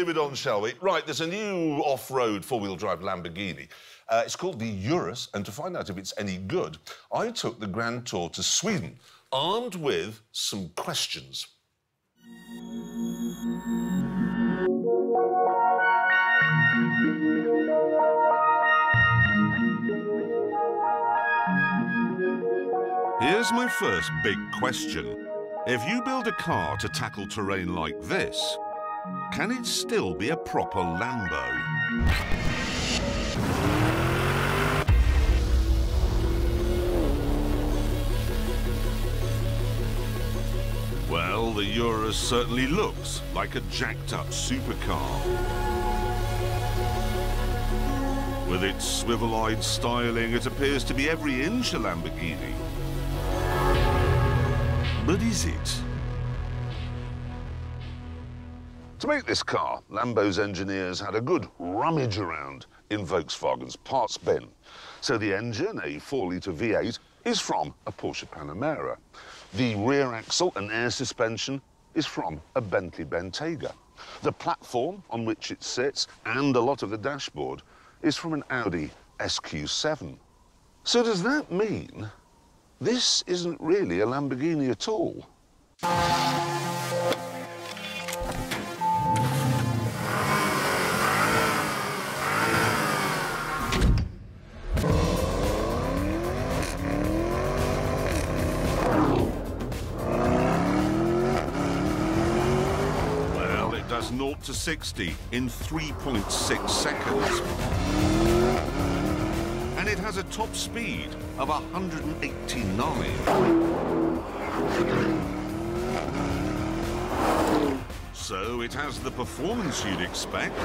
move it on, shall we? Right, there's a new off-road four-wheel drive Lamborghini. It's called the Urus, and to find out if it's any good, I took the Grand Tour to Sweden, armed with some questions. Here's my first big question. If you build a car to tackle terrain like this, can it still be a proper Lambo? Well, the Urus certainly looks like a jacked-up supercar. With its swivel-eyed styling, it appears to be every inch a Lamborghini. But is it? To make this car, Lambo's engineers had a good rummage around in Volkswagen's parts bin. So the engine, a 4-litre V8, is from a Porsche Panamera. The rear axle and air suspension is from a Bentley Bentayga. The platform on which it sits and a lot of the dashboard is from an Audi SQ7. So does that mean this isn't really a Lamborghini at all? Well, it does 0 to 60 in 3.6 seconds. And it has a top speed of 189. So it has the performance you'd expect.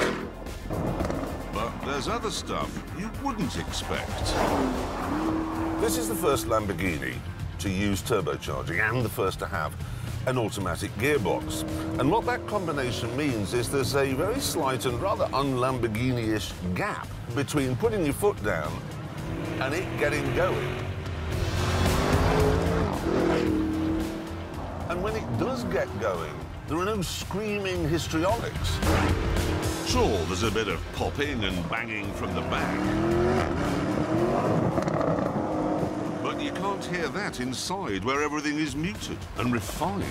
But there's other stuff you wouldn't expect. This is the first Lamborghini to use turbocharging and the first to have an automatic gearbox. And what that combination means is there's a very slight and rather un-Lamborghini-ish gap between putting your foot down and it getting going. And when it does get going, there are no screaming histrionics. Sure, there's a bit of popping and banging from the back. But you can't hear that inside, where everything is muted and refined.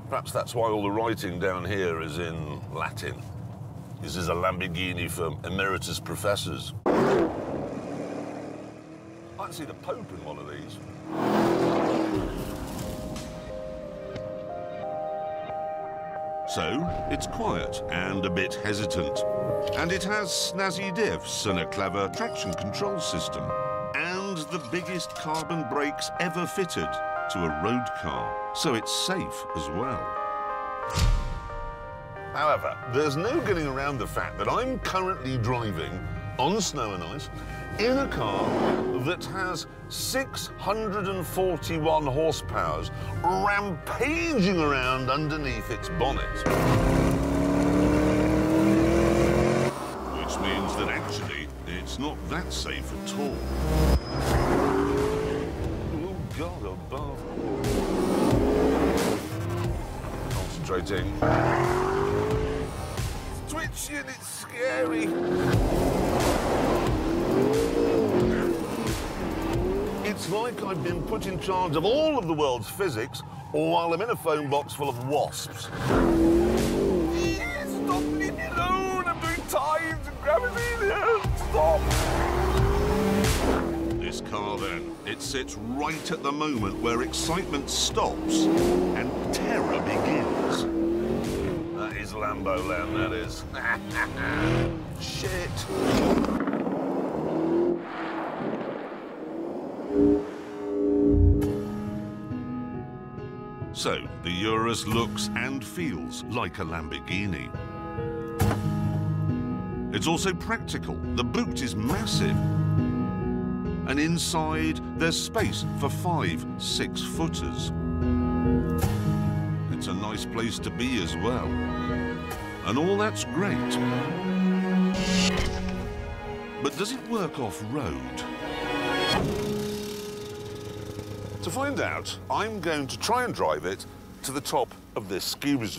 Perhaps that's why all the writing down here is in Latin. This is a Lamborghini for emeritus professors. I'd see the Pope in one of these. So, it's quiet and a bit hesitant. And it has snazzy diffs and a clever traction control system. And the biggest carbon brakes ever fitted to a road car. So it's safe as well. However, there's no getting around the fact that I'm currently driving on snow and ice in a car that has 641 horsepower rampaging around underneath its bonnet. Which means that actually it's not that safe at all. Oh, God above. Concentrating. It's twitchy and it's scary. It's like I've been put in charge of all of the world's physics while I'm in a phone box full of wasps. Stop, leave me alone! I'm doing times and gravity. Stop! This car, then, it sits right at the moment where excitement stops and terror begins. That is Lambo land, that is. Shit. So, the Urus looks and feels like a Lamborghini. It's also practical. The boot is massive. And inside, there's space for 5 6-footers. It's a nice place to be as well. And all that's great. But does it work off-road? To find out, I'm going to try and drive it to the top of this ski resort.